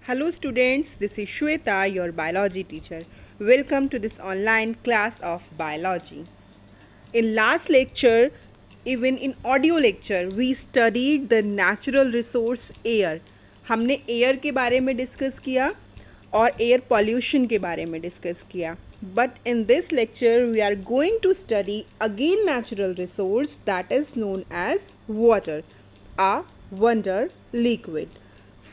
Hello students, this is Shweta, your biology teacher. Welcome to this online class of biology. In last lecture, even in audio lecture, we studied the natural resource air. हमने air के बारे में discuss किया और air pollution के बारे में discuss किया. But in this lecture, we are going to study again natural resource that is known as water, a wonder liquid.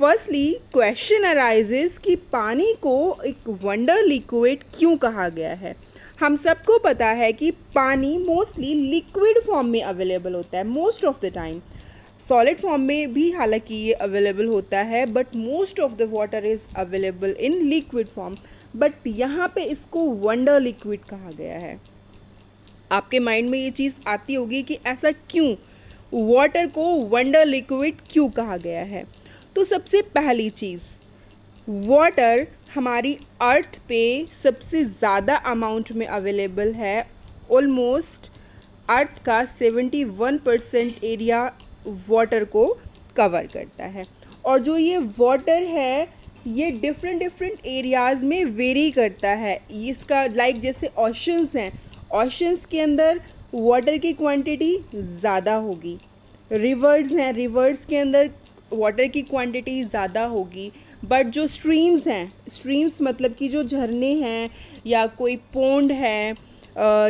Firstly question arises कि पानी को एक वंडर लिक्विड क्यों कहा गया है. हम सबको पता है कि पानी मोस्टली लिक्विड फॉर्म में अवेलेबल होता है most of the time. Solid form में भी हालांकि ये अवेलेबल होता है, but most of the water is available in liquid form. But यहाँ पे इसको वंडर लिक्विड कहा गया है. आपके माइंड में ये चीज़ आती होगी कि ऐसा क्यों, वाटर को वंडर लिक्विड क्यों कहा गया है. तो सबसे पहली चीज़, वाटर हमारी अर्थ पे सबसे ज़्यादा अमाउंट में अवेलेबल है. ऑलमोस्ट अर्थ का 71% एरिया वाटर को कवर करता है. और जो ये वाटर है ये डिफरेंट एरियाज़ में वेरी करता है. इसका लाइक जैसे ओशंस हैं, ओशंस के अंदर वाटर की क्वांटिटी ज़्यादा होगी. रिवर्स हैं, रिवर्स के अंदर वाटर की क्वांटिटी ज़्यादा होगी. बट जो स्ट्रीम्स हैं, स्ट्रीम्स मतलब कि जो झरने हैं या कोई पोंड है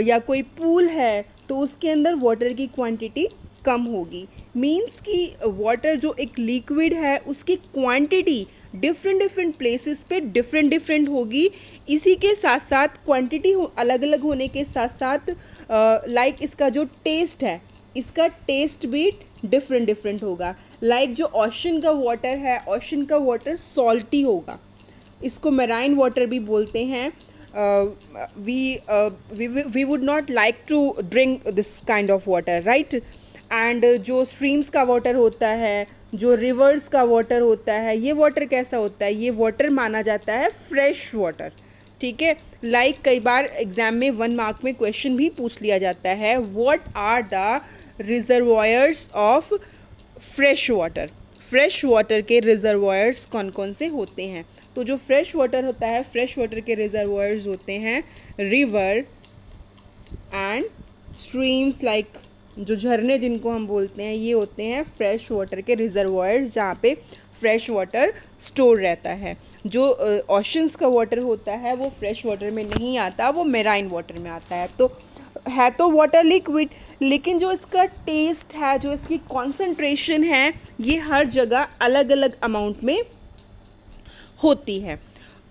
या कोई पूल है, तो उसके अंदर वाटर की क्वांटिटी कम होगी. मींस कि वाटर जो एक लिक्विड है उसकी क्वांटिटी डिफरेंट प्लेसेस पे डिफरेंट होगी. इसी के साथ साथ क्वांटिटी अलग अलग होने के साथ साथ लाइक इसका जो टेस्ट है, इसका टेस्ट भी डिफरेंट होगा. लाइक जो ओशन का वाटर है, ओशन का वाटर सॉल्टी होगा. इसको मेराइन वाटर भी बोलते हैं. We would not like to drink this kind of water, right. And जो स्ट्रीम्स का वाटर होता है, जो रिवर्स का वाटर होता है, ये वाटर कैसा होता है, ये वाटर माना जाता है फ्रेश वाटर. ठीक है. लाइक कई बार एग्जाम में 1 मार्क में क्वेश्चन भी पूछ लिया जाता है, what are the reservoirs of fresh water. Fresh water के रिजर्वायर्स कौन कौन से होते हैं. तो जो फ्रेश वाटर होता है, फ्रेश वाटर के रिजर्वायर्स होते हैं रिवर एंड स्ट्रीम्स. लाइक जो झरने जिनको हम बोलते हैं, ये होते हैं फ्रेश वाटर के रिजर्वायर्स जहाँ पे फ्रेश वाटर स्टोर रहता है. जो ओशंस का वाटर होता है वो फ्रेश वाटर में नहीं आता, वो मेराइन वाटर में आता है. तो है तो वाटर लिक्विड, लेकिन जो इसका टेस्ट है, जो इसकी कॉन्सेंट्रेशन है, ये हर जगह अलग अलग अमाउंट में होती है.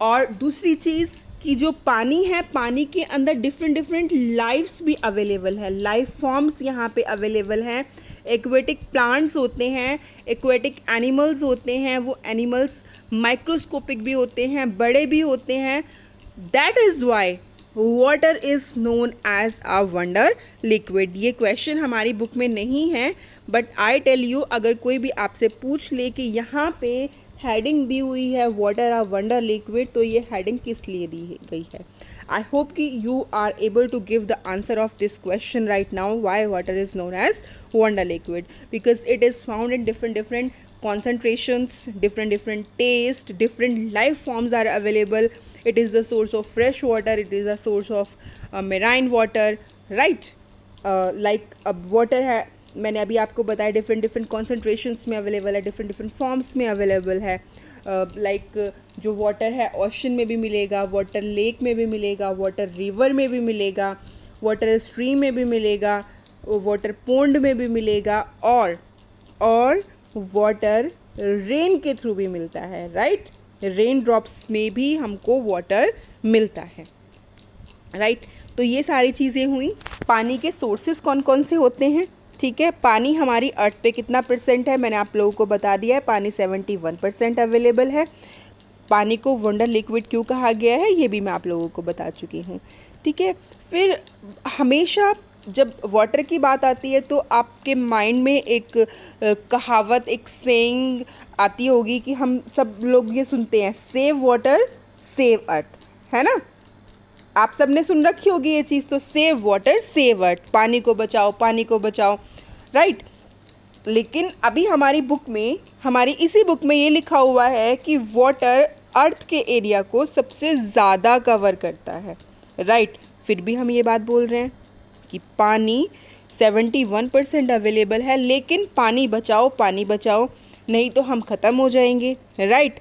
और दूसरी चीज़ कि जो पानी है, पानी के अंदर डिफरेंट लाइफ्स भी अवेलेबल है. लाइफ फॉर्म्स यहाँ पे अवेलेबल हैं. एक्वेटिक प्लांट्स होते हैं, एक्वेटिक एनिमल्स होते हैं. वो एनिमल्स माइक्रोस्कोपिक भी होते हैं, बड़े भी होते हैं. That is why water is known as a wonder liquid. ये क्वेश्चन हमारी बुक में नहीं है, बट आई टेल यू, अगर कोई भी आपसे पूछ ले कि यहाँ पे हेडिंग दी हुई है वाटर अ वंडर लिक्विड, तो ये हेडिंग किस लिए दी गई है. आई होप कि you are able to give the answer of this question right now. Why water is known as wonder liquid? Because it is found in different concentrations, different taste, different life forms are available. It is the source of fresh water, it is the source of marine water, right. Like अब water है, मैंने अभी आपको बताया different concentrations में available है, different forms में available है. लाइक जो वाटर है ओशन में भी मिलेगा, वाटर लेक में भी मिलेगा, वाटर रिवर में भी मिलेगा, वाटर स्ट्रीम में भी मिलेगा, वाटर पोंड में भी मिलेगा, और वाटर रेन के थ्रू भी मिलता है, राइट. रेन ड्रॉप्स में भी हमको वाटर मिलता है, राइट. तो ये सारी चीज़ें हुई. पानी के सोर्सेज कौन कौन से होते हैं. ठीक है. पानी हमारी अर्थ पे कितना परसेंट है, मैंने आप लोगों को बता दिया है. पानी 71% अवेलेबल है. पानी को वंडर लिक्विड क्यों कहा गया है, ये भी मैं आप लोगों को बता चुकी हूँ. ठीक है. फिर हमेशा जब वाटर की बात आती है तो आपके माइंड में एक कहावत, एक सेइंग आती होगी कि हम सब लोग ये सुनते हैं, सेव वाटर सेव अर्थ, है ना. आप सब ने सुन रखी होगी ये चीज़. तो सेव वाटर सेव अर्थ, पानी को बचाओ, पानी को बचाओ, राइट. लेकिन अभी हमारी बुक में, हमारी इसी बुक में ये लिखा हुआ है कि वाटर अर्थ के एरिया को सबसे ज़्यादा कवर करता है, राइट। फिर भी हम ये बात बोल रहे हैं कि पानी 71% अवेलेबल है, लेकिन पानी बचाओ, पानी बचाओ, नहीं तो हम ख़त्म हो जाएंगे, राइट।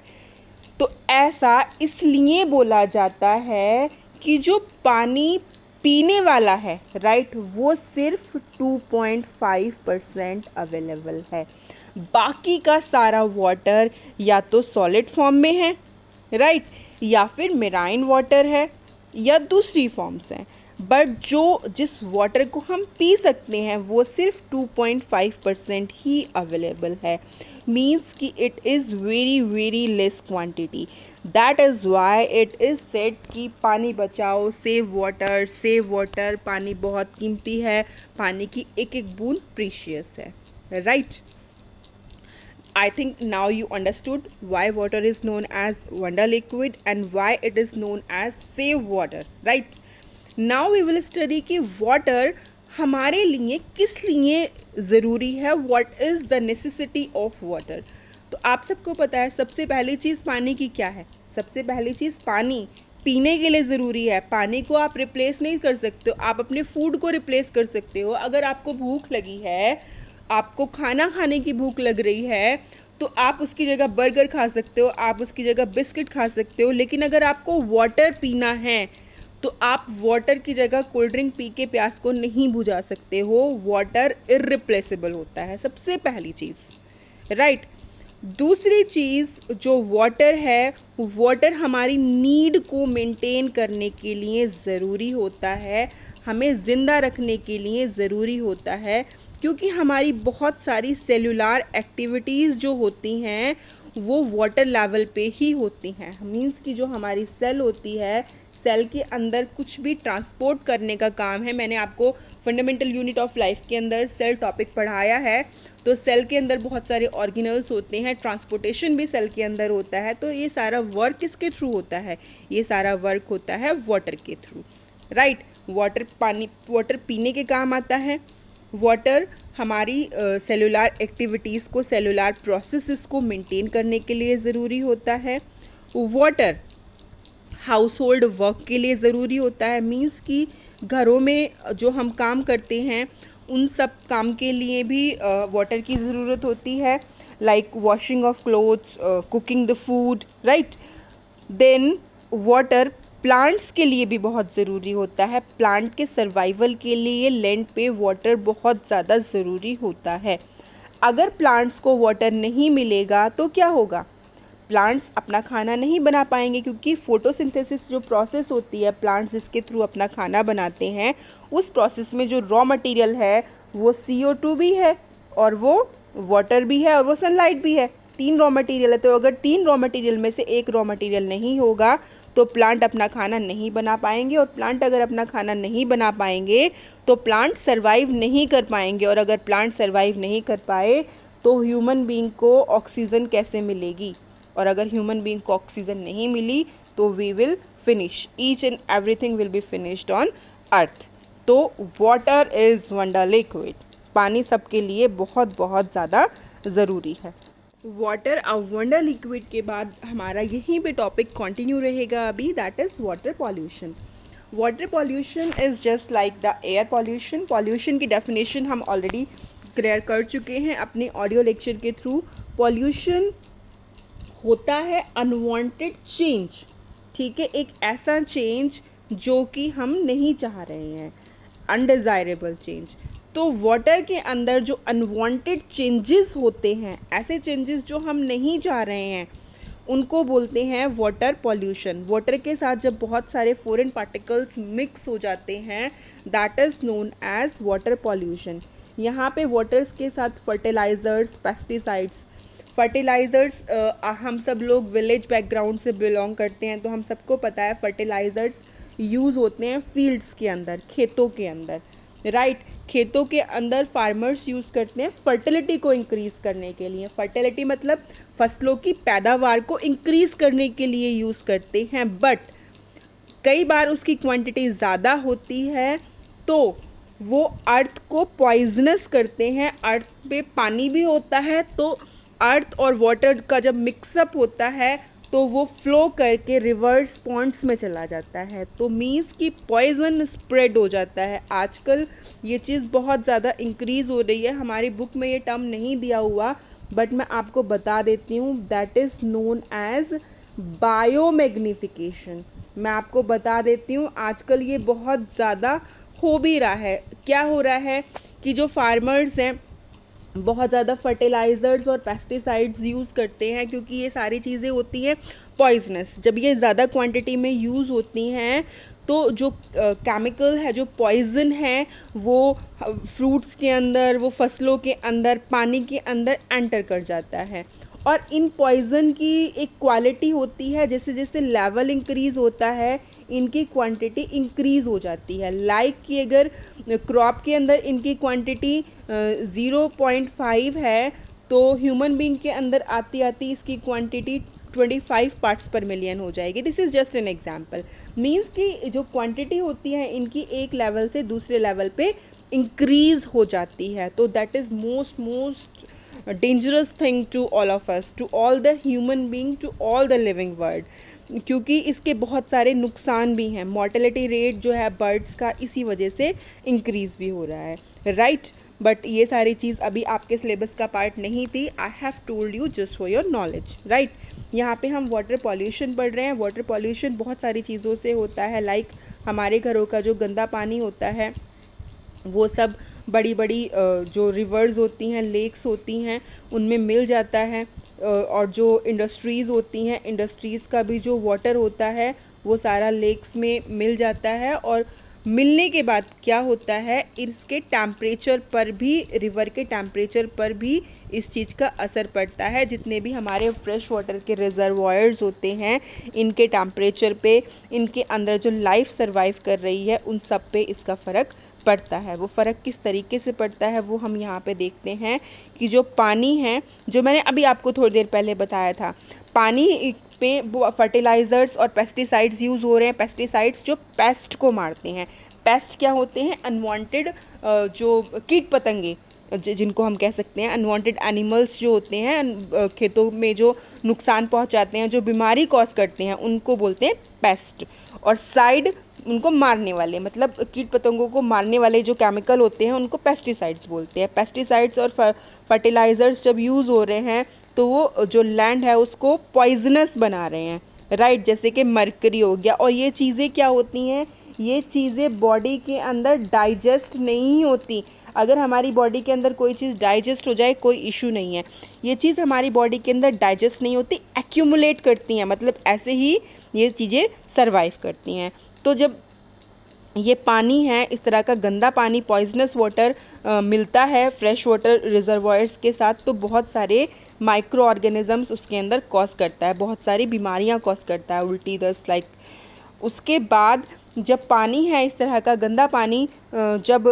तो ऐसा इसलिए बोला जाता है कि जो पानी पीने वाला है, राइट, वो सिर्फ 2.5% अवेलेबल है। बाकी का सारा वाटर या तो सॉलिड फॉर्म में है, राइट, या फिर मेराइन वाटर है, या दूसरी फॉर्म्स हैं। बट जिस वाटर को हम पी सकते हैं वो सिर्फ 2.5% ही अवेलेबल है। मीन्स कि it is very very less quantity. That is why it is said कि पानी बचाओ, सेव वाटर, पानी बहुत कीमती है, पानी की एक एक बूंद प्रीशियस है, right. I think now you understood why water is known as wonder liquid and why it is known as save water, right? Now we will study कि water हमारे लिए किस लिए ज़रूरी है, what is the necessity of water। तो आप सबको पता है सबसे पहली चीज़ पानी की क्या है। सबसे पहली चीज़ पानी पीने के लिए ज़रूरी है। पानी को आप रिप्लेस नहीं कर सकते हो, आप अपने फूड को रिप्लेस कर सकते हो। अगर आपको भूख लगी है, आपको खाना खाने की भूख लग रही है, तो आप उसकी जगह बर्गर खा सकते हो, आप उसकी जगह बिस्किट खा सकते हो। लेकिन अगर आपको वाटर पीना है तो आप वाटर की जगह कोल्ड ड्रिंक पी के प्यास को नहीं बुझा सकते हो। वाटर इररिप्लेसेबल होता है, सबसे पहली चीज़, राइट। दूसरी चीज़ जो वाटर है, वाटर हमारी नीड को मेंटेन करने के लिए ज़रूरी होता है, हमें ज़िंदा रखने के लिए ज़रूरी होता है, क्योंकि हमारी बहुत सारी सेलुलर एक्टिविटीज़ जो होती हैं वो वाटर लेवल पे ही होती हैं। मींस कि जो हमारी सेल होती है, सेल के अंदर कुछ भी ट्रांसपोर्ट करने का काम है। मैंने आपको फंडामेंटल यूनिट ऑफ लाइफ के अंदर सेल टॉपिक पढ़ाया है। तो सेल के अंदर बहुत सारे ऑर्गेनल्स होते हैं, ट्रांसपोर्टेशन भी सेल के अंदर होता है। तो ये सारा वर्क किसके थ्रू होता है? ये सारा वर्क होता है वाटर के थ्रू, राइट। वाटर पीने के काम आता है। वाटर हमारी सेलुलर एक्टिविटीज़ को, सेलुलर प्रोसेसेस को मेंटेन करने के लिए ज़रूरी होता है। वाटर हाउस होल्ड वर्क के लिए ज़रूरी होता है। मींस कि घरों में जो हम काम करते हैं उन सब काम के लिए भी वाटर की ज़रूरत होती है, like washing of clothes, cooking the food, right. Then water plants के लिए भी बहुत ज़रूरी होता है। प्लांट के सर्वाइवल के लिए लैंड पे वाटर बहुत ज़्यादा ज़रूरी होता है। अगर प्लांट्स को वाटर नहीं मिलेगा तो क्या होगा? प्लांट्स अपना खाना नहीं बना पाएंगे, क्योंकि फोटोसिंथेसिस जो प्रोसेस होती है, प्लांट्स जिसके थ्रू अपना खाना बनाते हैं, उस प्रोसेस में जो रॉ मटेरियल है वो CO2 भी है, और वो वाटर भी है, और वो सनलाइट भी है। 3 रॉ मटेरियल है। तो अगर 3 रॉ मटेरियल में से एक रॉ मटेरियल नहीं होगा तो प्लांट अपना खाना नहीं बना पाएंगे, और प्लांट अगर अपना खाना नहीं बना पाएंगे तो प्लांट सर्वाइव नहीं कर पाएंगे, और अगर प्लांट सर्वाइव नहीं कर पाए तो ह्यूमन बीइंग को ऑक्सीजन कैसे मिलेगी? और अगर ह्यूमन बीइंग को ऑक्सीजन नहीं मिली तो we will finish, each and everything will be finished on earth. तो वाटर इज़ वंडर लिक्विड। पानी सबके लिए बहुत बहुत ज़्यादा ज़रूरी है। वाटर अ वंडर लिक्विड के बाद हमारा यहीं पे टॉपिक कंटिन्यू रहेगा अभी, that is water pollution. Water pollution is just like the air pollution. Pollution की डेफिनेशन हम ऑलरेडी क्लियर कर चुके हैं अपने ऑडियो लेक्चर के थ्रू। पॉल्यूशन होता है अनवांटेड चेंज, ठीक है, एक ऐसा चेंज जो कि हम नहीं चाह रहे हैं, अनडिज़ायरेबल चेंज। तो वाटर के अंदर जो अनवांटेड चेंजेस होते हैं, ऐसे चेंजेस जो हम नहीं चाह रहे हैं, उनको बोलते हैं वाटर पॉल्यूशन। वाटर के साथ जब बहुत सारे फॉरेन पार्टिकल्स मिक्स हो जाते हैं, that is known as water pollution. यहाँ पे वाटर्स के साथ फर्टिलाइज़र्स, पेस्टिसाइड्स, फर्टिलाइज़र्स, हम सब लोग विलेज बैकग्राउंड से बिलोंग करते हैं, तो हम सबको पता है फर्टिलाइज़र्स यूज़ होते हैं फील्ड्स के अंदर, खेतों के अंदर, राइट। खेतों के अंदर फार्मर्स यूज़ करते हैं फर्टिलिटी को इंक्रीज़ करने के लिए। फर्टिलिटी मतलब फसलों की पैदावार को इंक्रीज़ करने के लिए यूज़ करते हैं, बट कई बार उसकी क्वांटिटी ज़्यादा होती है तो वो अर्थ को पॉइजनस करते हैं। अर्थ पे पानी भी होता है, तो अर्थ और वाटर का जब मिक्सअप होता है तो वो फ्लो करके रिवर्स पॉइंट्स में चला जाता है। तो मीन्स कि पॉइजन स्प्रेड हो जाता है। आजकल ये चीज़ बहुत ज़्यादा इंक्रीज़ हो रही है। हमारी बुक में ये टर्म नहीं दिया हुआ, बट मैं आपको बता देती हूँ, that is known as biomagnification. मैं आपको बता देती हूँ, आजकल ये बहुत ज़्यादा हो भी रहा है। क्या हो रहा है कि जो फार्मर्स हैं बहुत ज़्यादा फर्टिलाइज़र्स और पेस्टिसाइड्स यूज़ करते हैं, क्योंकि ये सारी चीज़ें होती हैं पॉइजनस। जब ये ज़्यादा क्वांटिटी में यूज़ होती हैं तो जो केमिकल है, जो पॉइजन है, वो फ्रूट्स के अंदर, वो फसलों के अंदर, पानी के अंदर एंटर कर जाता है। और इन पॉइजन की एक क्वालिटी होती है, जैसे जैसे लेवल इंक्रीज़ होता है इनकी क्वांटिटी इंक्रीज़ हो जाती है। लाइक कि अगर क्रॉप के अंदर इनकी क्वांटिटी 0.5 है, तो ह्यूमन बीइंग के अंदर आती आती इसकी क्वांटिटी 25 पार्ट्स पर मिलियन हो जाएगी। This is just an example. Means कि जो क्वांटिटी होती है इनकी एक लेवल से दूसरे लेवल पे इंक्रीज़ हो जाती है। तो that is most dangerous thing to all of us, to all the human being, to all the living world, क्योंकि इसके बहुत सारे नुकसान भी हैं। मॉर्टेलिटी रेट जो है बर्ड्स का इसी वजह से इंक्रीज़ भी हो रहा है, राइट। बट ये सारी चीज़ अभी आपके सिलेबस का पार्ट नहीं थी। I have told you just for your knowledge, right. यहाँ पे हम वाटर पॉल्यूशन पढ़ रहे हैं। वाटर पॉल्यूशन बहुत सारी चीज़ों से होता है, लाइक हमारे घरों का जो गंदा पानी होता है वो सब बड़ी बड़ी जो रिवर्स होती हैं, लेक्स होती हैं, उनमें मिल जाता है। और जो इंडस्ट्रीज़ होती हैं, इंडस्ट्रीज़ का भी जो वाटर होता है वो सारा लेक्स में मिल जाता है। और मिलने के बाद क्या होता है, इसके टेम्परेचर पर भी, रिवर के टेम्परेचर पर भी इस चीज़ का असर पड़ता है। जितने भी हमारे फ्रेश वाटर के रिजर्वायर्स होते हैं, इनके टेम्परेचर पे, इनके अंदर जो लाइफ सर्वाइव कर रही है, उन सब पे इसका फ़र्क पड़ता है। वो फ़र्क किस तरीके से पड़ता है वो हम यहाँ पे देखते हैं कि जो पानी है, जो मैंने अभी आपको थोड़ी देर पहले बताया था, पानी पे फर्टिलाइज़र्स और पेस्टिसाइड्स यूज़ हो रहे हैं। पेस्टिसाइड्स जो पेस्ट को मारते हैं। पेस्ट क्या होते हैं? अनवांटेड जो कीट पतंगे, जिनको हम कह सकते हैं अनवांटेड एनिमल्स जो होते हैं, खेतों में जो नुकसान पहुंचाते हैं, जो बीमारी कॉज करते हैं, उनको बोलते हैं पेस्ट। और साइड, उनको मारने वाले, मतलब कीट पतंगों को मारने वाले जो केमिकल होते हैं उनको पेस्टिसाइड्स बोलते हैं। पेस्टिसाइड्स और फर्टिलाइज़र्स जब यूज़ हो रहे हैं तो वो जो लैंड है उसको पॉइजनस बना रहे हैं, राइट। जैसे कि मरकरी हो गया। और ये चीज़ें क्या होती हैं, ये चीज़ें बॉडी के अंदर डाइजेस्ट नहीं होती। अगर हमारी बॉडी के अंदर कोई चीज़ डाइजेस्ट हो जाए कोई इशू नहीं है, ये चीज़ हमारी बॉडी के अंदर डाइजेस्ट नहीं होती, एक्यूमुलेट करती हैं, मतलब ऐसे ही ये चीज़ें सर्वाइव करती हैं। तो जब ये पानी है, इस तरह का गंदा पानी, पॉइजनस वाटर मिलता है फ्रेश वाटर रिजर्वायर्स के साथ, तो बहुत सारे माइक्रो ऑर्गेनिजम्स उसके अंदर कॉज करता है, बहुत सारी बीमारियां कॉज करता है, उल्टी, दस्त, लाइक। उसके बाद जब पानी है इस तरह का गंदा पानी जब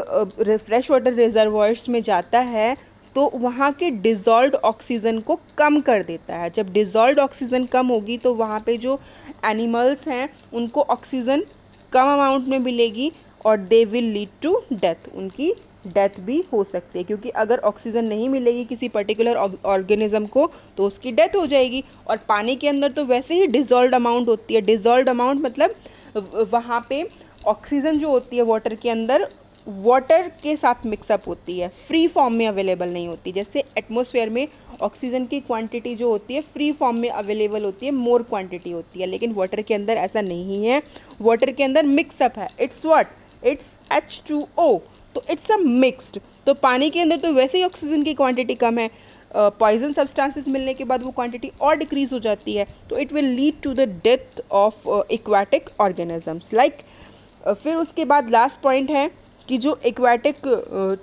फ्रेश वाटर रिजर्वायर्स में जाता है तो वहाँ के डिज़ोल्व्ड ऑक्सीजन को कम कर देता है। जब डिज़ोल्व्ड ऑक्सीजन कम होगी तो वहाँ पे जो एनिमल्स हैं उनको ऑक्सीजन कम अमाउंट में मिलेगी और they will lead to death, उनकी डेथ भी हो सकती है, क्योंकि अगर ऑक्सीजन नहीं मिलेगी किसी पर्टिकुलर ऑर्गेनिज्म को तो उसकी डेथ हो जाएगी। और पानी के अंदर तो वैसे ही डिज़ोल्व्ड अमाउंट होती है। डिज़ोल्व्ड अमाउंट मतलब वहाँ पे ऑक्सीजन जो होती है वाटर के अंदर वाटर के साथ मिक्सअप होती है, फ्री फॉर्म में अवेलेबल नहीं होती। जैसे एटमॉस्फेयर में ऑक्सीजन की क्वांटिटी जो होती है फ्री फॉर्म में अवेलेबल होती है, मोर क्वांटिटी होती है, लेकिन वाटर के अंदर ऐसा नहीं है। वाटर के अंदर मिक्सअप है, इट्स व्हाट, इट्स H2O, तो इट्स अ मिक्स्ड। तो पानी के अंदर तो वैसे ही ऑक्सीजन की क्वांटिटी कम है, पॉइजन सब्सटेंसेस मिलने के बाद वो क्वांटिटी और डिक्रीज हो जाती है, तो it will lead to the death of aquatic organisms, like. फिर उसके बाद लास्ट पॉइंट है कि जो एक्वाटिक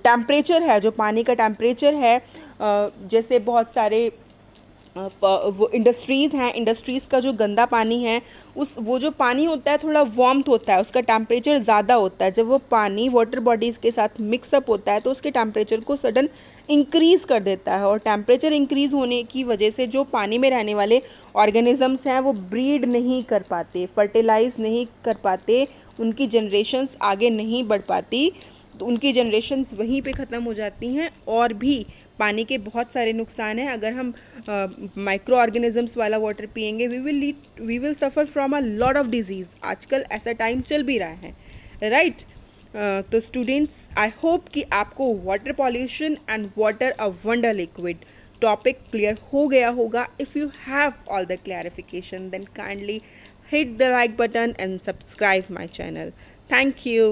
टेम्परेचर है, जो पानी का टेम्परेचर है, जैसे बहुत सारे वो इंडस्ट्रीज़ हैं, इंडस्ट्रीज़ का जो गंदा पानी है, वो जो पानी होता है थोड़ा वार्म्थ होता है, उसका टेम्परेचर ज़्यादा होता है। जब वो पानी वाटर बॉडीज़ के साथ मिक्सअप होता है तो उसके टेम्परेचर को सडन इंक्रीज़ कर देता है, और टेम्परेचर इंक्रीज़ होने की वजह से जो पानी में रहने वाले ऑर्गेनिजम्स हैं वो ब्रीड नहीं कर पाते, फर्टिलाइज़ नहीं कर पाते, उनकी जनरेशन्स आगे नहीं बढ़ पाती, तो उनकी जनरेशन्स वहीं पे ख़त्म हो जाती हैं। और भी पानी के बहुत सारे नुकसान हैं। अगर हम माइक्रो ऑर्गेनिजम्स वाला वाटर पियेंगे we will suffer from a lot of disease. आजकल ऐसा टाइम चल भी रहा है, राइट। तो स्टूडेंट्स, आई होप कि आपको water pollution and water a wonder liquid topic clear हो गया होगा। If you have all the clarification then kindly hit the like button and subscribe my channel. Thank you.